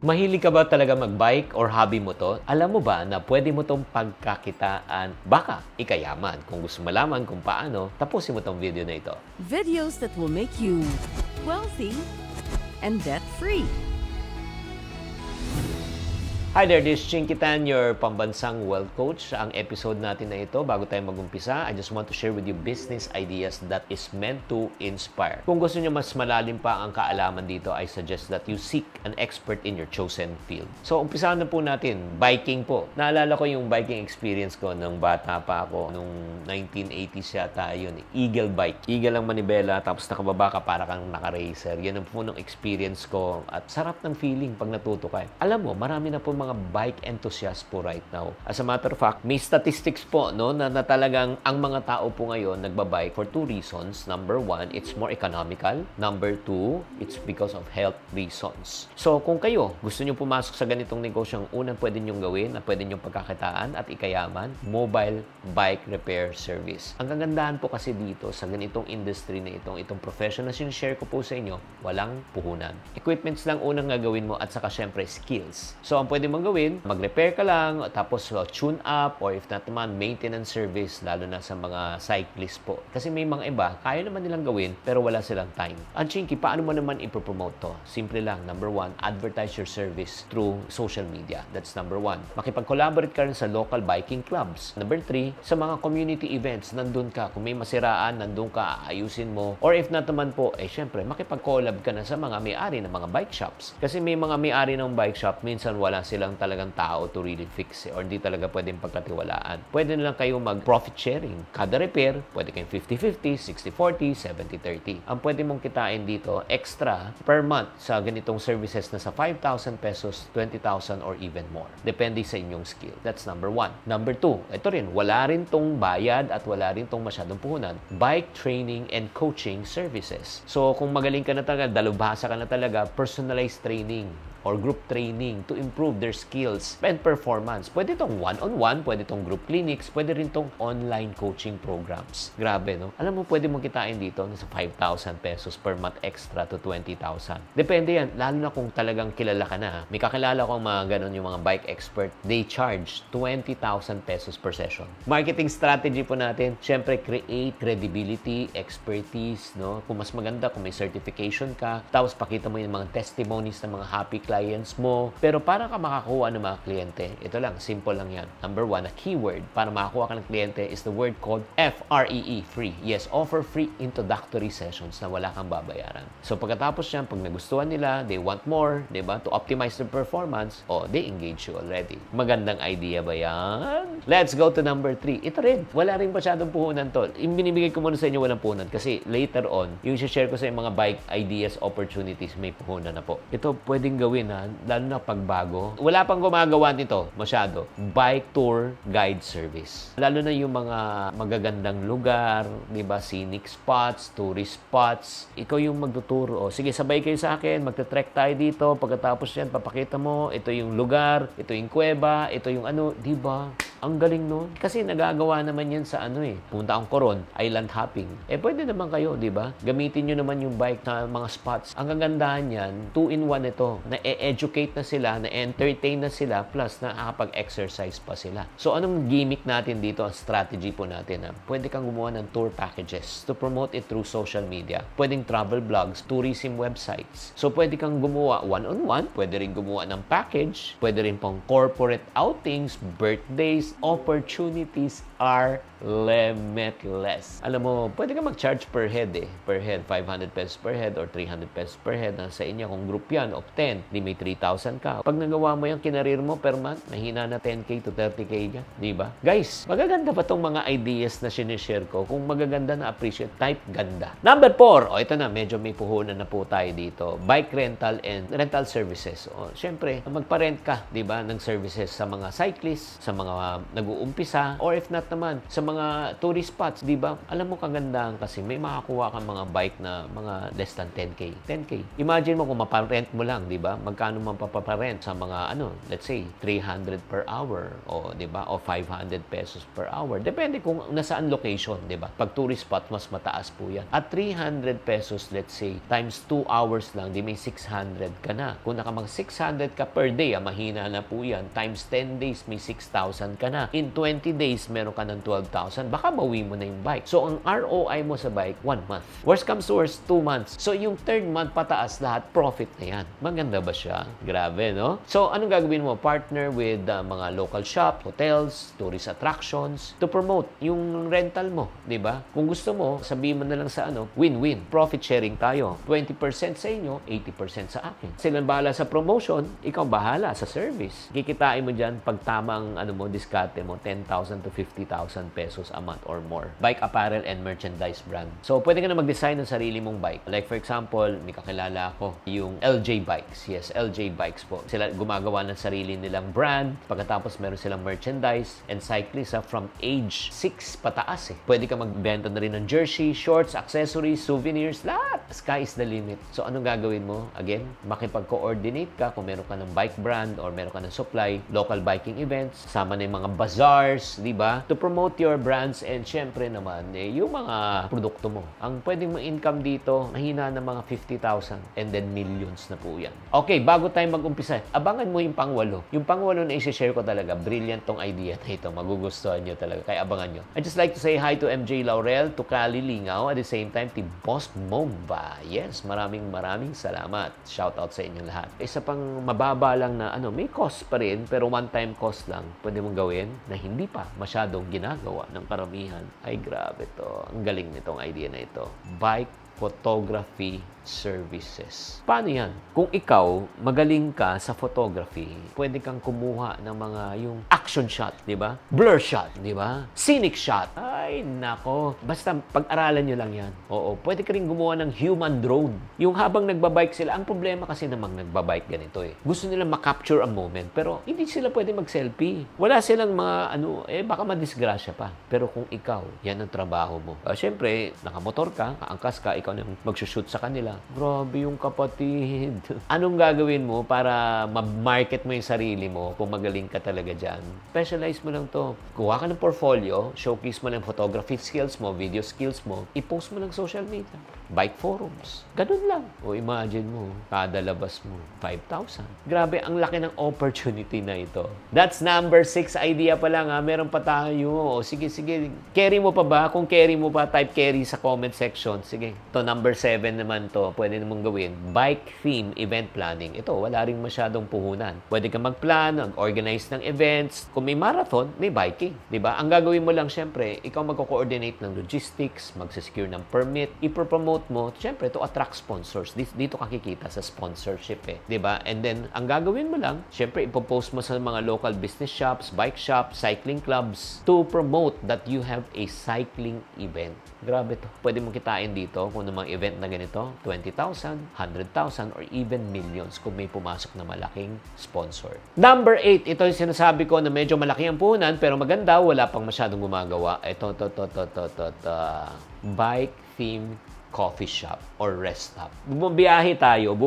Mahilig ka ba talaga mag-bike or hobby mo to? Alam mo ba na pwede mo tong pagkakitaan, baka ikayaman? Kung gusto malaman kung paano, tapusin mo tong video na ito. Videos that will make you wealthy and debt-free. Hi there, this is Chinky Tan, your pambansang wealth coach. Ang episode natin na ito, bago tayo mag-umpisa, I just want to share with you business ideas that is meant to inspire. Kung gusto nyo mas malalim pa ang kaalaman dito, I suggest that you seek an expert in your chosen field. So, umpisahan na po natin, biking po. Naalala ko yung biking experience ko nung bata pa ako, nung 1980s yata yun. Eagle bike. Eagle ang manibela, tapos nakababa ka para kang naka-racer. Yan ang po nung experience ko. At sarap ng feeling pag natuto ka. Alam mo, marami na po mga bike enthusiasts po right now. As a matter of fact, may statistics po no, na talagang ang mga tao po ngayon nagbabike for two reasons. Number one, it's more economical. Number two, it's because of health reasons. So, kung kayo gusto nyo pumasok sa ganitong negosyo, ang unang pwede nyo gawin na pwede nyo pagkakitaan at ikayaman, mobile bike repair service. Ang kagandahan po kasi dito sa ganitong industry na itong profession na sinishare ko po sa inyo, walang puhunan. Equipments lang unang gagawin mo at saka syempre skills. So, ang pwede mong gawin, mag-repair ka lang, tapos tune up, or if not naman, maintenance service, lalo na sa mga cyclist po. Kasi may mga iba, kaya naman nilang gawin, pero wala silang time. Ang Chinky, paano mo naman ipopromote to? Simple lang. Number one, advertise your service through social media. That's number one. Makipag-collaborate ka rin sa local biking clubs. Number three, sa mga community events, nandun ka. Kung may masiraan, nandun ka, ayusin mo. Or if not naman po, syempre, makipag-collab ka na sa mga may-ari ng mga bike shops. Kasi may mga may-ari ng bike shop, minsan wala silang talagang tao to really fix or hindi talaga pwedeng pagkatiwalaan. Pwede na lang kayo mag-profit sharing. Kada repair, pwede kayong 50-50, 60-40, 70-30. Ang pwede mong kitain dito, extra per month sa ganitong services na sa 5,000 pesos, 20,000 or even more. Depende sa inyong skill. That's number one. Number two, ito rin, wala rin tong bayad at wala rin tong masyadong puhunan. Bike training and coaching services. So, kung magaling ka na talaga, dalubhasa ka na talaga, personalized training or group training to improve their skills and performance. Pwede itong one-on-one, pwede itong group clinics, pwede rin itong online coaching programs. Grabe, no? Alam mo, pwede mong kitain dito sa 5,000 pesos per month extra to 20,000. Depende yan, lalo na kung talagang kilala ka na. May kakilala ko mga ganun yung mga bike expert. They charge 20,000 pesos per session. Marketing strategy po natin, syempre create credibility, expertise, no? Kung mas maganda, kung may certification ka, tapos pakita mo yung mga testimonies ng mga happy clients mo. Pero para ka makakuha ng mga kliyente, ito lang, simple lang yan. Number one, a keyword para makakuha ka ng kliyente is the word called FREE, free. Yes, offer free introductory sessions na wala kang babayaran. So pagkatapos yan, pag nagustuhan nila, they want more, diba? To optimize their performance, they engage you already. Magandang idea ba yan? Let's go to number 3. Ito rin, wala rin masyadong puhunan to. Yung binibigay ko muna sa inyo walang puhunan kasi later on, yung share ko sa yung mga bike ideas, opportunities, may puhunan na po. Ito pwedeng gawin lalo na pagbago. Wala pang gumagawa nito masyado. Bike tour guide service. Lalo na yung mga magagandang lugar, di ba? Scenic spots, tourist spots. Ikaw yung magtuturo. Sige, sabay kayo sa akin. Magte-trek tayo dito. Pagkatapos yan, papakita mo. Ito yung lugar. Ito yung kuweba. Ito yung ano. Di ba? Ang galing nun. Kasi nagagawa naman yan sa punta ang Coron, island hopping. Pwede naman kayo, di ba? Gamitin nyo naman yung bike na mga spots. Ang kagandahan yan, 2-in-1 ito. Na-educate na sila, na-entertain na sila, plus nakakapag-exercise pa sila. So, anong gimmick natin dito? Ang strategy po natin. Pwede kang gumawa ng tour packages to promote it through social media. Pwedeng travel blogs, tourism websites. So, pwede kang gumawa one-on-one. Pwede rin gumawa ng package. Pwede rin pang corporate outings, birthdays. Opportunities are limitless. Alam mo, pwede ka mag-charge per head Per head, 500 pesos per head or 300 pesos per head. Sa inyo, kung group yan of 10, di may 3,000 ka. Pag nagawa mo yung kinarir mo per month, mahina na 10K to 30K dyan. Di ba? Guys, magaganda ba tong mga ideas na sinishare ko? Kung magaganda na appreciate, type ganda. Number 4, ito na, medyo may puhunan na po tayo dito. Bike rental and rental services. Siyempre, magpa-rent ka, di ba, ng services sa mga cyclists, sa mga nag-uumpisa, or if not naman, sa mga tourist spots, di ba? Alam mo kagandahan kasi may makakuha kang mga bike na mga less than 10K. 10K. Imagine mo kung maparent mo lang, di ba? Magkano man papaparent sa mga, let's say, 300 per hour, o, di ba? O 500 pesos per hour. Depende kung nasaan location, di ba? Pag tourist spot, mas mataas po yan. At 300 pesos, let's say, times 2 hours lang, di may 600 ka na. Kung nakamag 600 ka per day, mahina na po yan. Times 10 days, may 6,000 ka na. In 20 days, meron ka ng 12,000. Baka bawi mo na yung bike. So, ang ROI mo sa bike, 1 month. Worst comes to worst, 2 months. So, yung third month pataas, lahat profit na yan. Maganda ba siya? Grabe, no? So, anong gagawin mo? Partner with mga local shop, hotels, tourist attractions to promote yung rental mo, di ba? Kung gusto mo, sabihin mo na lang sa win-win. Profit sharing tayo. 20% sa inyo, 80% sa akin. Silang bahala sa promotion, ikaw bahala sa service. Kikitain mo dyan pag tamang diskarte mo, 10,000 to 50,000 pesos a month or more. Bike apparel and merchandise brand. So, pwede ka na mag-design ng sarili mong bike. Like for example, may kakilala ako, yung LJ Bikes. Yes, LJ Bikes po. Sila gumagawa ng sarili nilang brand. Pagkatapos, meron silang merchandise and cyclists from age 6 pataas eh. Pwede ka magbenta na rin ng jersey, shorts, accessories, souvenirs, lahat. Sky is the limit. So, anong gagawin mo? Again, makipag-coordinate ka kung meron ka ng bike brand or meron ka ng supply, local biking events, sama na yung mga bazaars, di ba? To promote your brands and syempre naman, yung mga produkto mo. Ang pwedeng ma-income dito, mahina na mga 50,000 and then millions na po yan. Okay, bago tayo mag-umpisa, abangan mo yung pang-8. Yung pang-8 na i-share ko talaga, brilliant tong idea na ito. Magugustuhan nyo talaga, kaya abangan nyo. I just like to say hi to MJ Laurel, to Kali Lingaw, at the same time, to Boss Momba. Yes, maraming salamat. Shout out sa inyong lahat. Isa pang mababa lang na, may cost pa rin, pero one-time cost lang, pwede mong gawin na hindi pa masyadong ginagawa ng karamihan. Ay, grabe to. Ang galing nitong idea na ito. Bike photography services. Paano yan? Kung ikaw, magaling ka sa photography, pwede kang kumuha ng mga yung action shot, di ba? Blur shot, di ba? Scenic shot. Ay, nako. Basta pag-aralan nyo lang yan. Oo, pwede ka rin gumawa ng human drone. Yung habang nagbabike sila, ang problema kasi namang nagbabike ganito eh. Gusto nila makapture a moment, pero hindi sila pwede mag-selfie. Wala silang mga baka madisgrasya pa. Pero kung ikaw, yan ang trabaho mo. Siyempre, nakamotor ka, kaangkas ka, ikaw na mag-shoot sa kanila. Grabe yung kapatid. Anong gagawin mo para ma-market mo yung sarili mo kung magaling ka talaga dyan? Specialize mo lang to. Kuha ka ng portfolio, showcase mo lang photography skills mo, video skills mo, i-post mo lang social media. Bike forums. Ganun lang. O imagine mo, kada labas mo, 5,000. Grabe, ang laki ng opportunity na ito. That's number 6 idea pa lang ha. Meron pa tayo. O sige. Carry mo pa ba? Kung carry mo pa, type carry sa comment section. Sige. Ito, number 7 naman to. Pwede namang gawin. Bike theme event planning. Ito, wala ring masyadong puhunan. Pwede ka mag-plan, mag-organize ng events. Kung may marathon, may biking. Diba? Ang gagawin mo lang, syempre, ikaw mag-coordinate ng logistics, mag-secure ng permit, ipropromote mo, syempre, to attract sponsors. Dito kakikita sa sponsorship eh. Diba? And then, ang gagawin mo lang, syempre, ipopost mo sa mga local business shops, bike shops, cycling clubs to promote that you have a cycling event. Grabe to. Pwede mong kitain dito kung namang event na ganito, 20,000, 100,000, or even millions kung may pumasok na malaking sponsor. Number 8, ito yung sinasabi ko na medyo malaki ang puhunan pero maganda, wala pang masyadong gumagawa. Ito. Bike theme coffee shop or rest stop. Bumabiyahe tayo.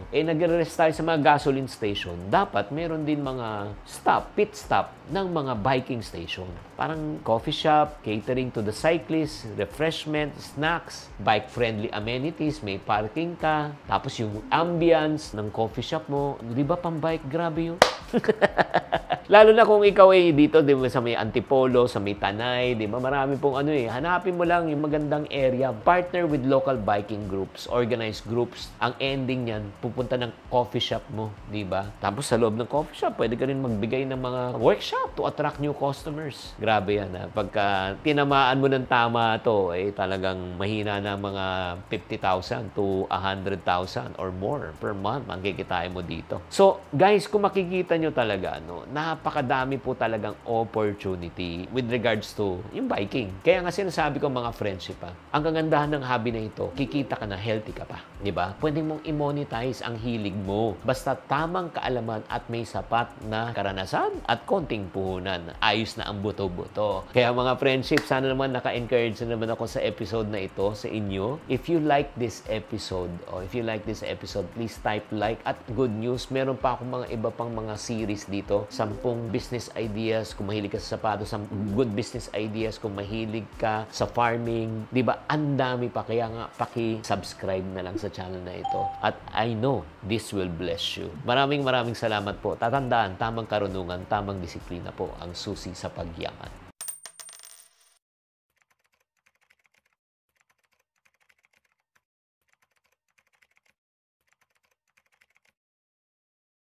Nagre-rest tayo sa mga gasoline station. Dapat meron din mga pit stop ng mga biking station. Parang coffee shop, catering to the cyclists, refreshment, snacks, bike-friendly amenities, may parking ka. Tapos yung ambience ng coffee shop mo, di ba pang bike? Grabe yun. Lalo na kung ikaw dito, di ba, sa may Antipolo, sa may Tanay, di ba? Marami pong hanapin mo lang yung magandang area. Partner with local biking groups, organized groups. Ang ending niyan, pupunta ng coffee shop mo, di ba? Tapos sa loob ng coffee shop, pwede ka rin magbigay ng mga workshop to attract new customers. Grabe yan ha. Pagka tinamaan mo ng tama to, talagang mahina na mga 50,000 to 100,000 or more per month ang kikitain mo dito. So, guys, kung makikita nyo talaga, napakadami po talagang opportunity with regards to yung biking. Kaya nga sinasabi ko mga friendship ang kagandahan ng hobby na ito, kikita ka na healthy ka pa. Di ba? Pwede mong i-monetize ang hilig mo. Basta tamang kaalaman at may sapat na karanasan at konting puhunan. Ayos na ang buto-buto. Kaya mga friendship, sana naman naka-encourage na naman ako sa episode na ito sa inyo. If you like this episode, please type like. At good news, meron pa akong mga iba pang mga series dito. 10 business ideas kung mahilig ka sa sapatos, 10 good business ideas kung mahilig ka sa farming. Diba? Ang dami pa. Kaya nga, paki-subscribe na lang sa channel na ito. At I know this will bless you. Maraming salamat po. Tatandaan, tamang karunungan, tamang disiplina po ang susi sa pagyaman.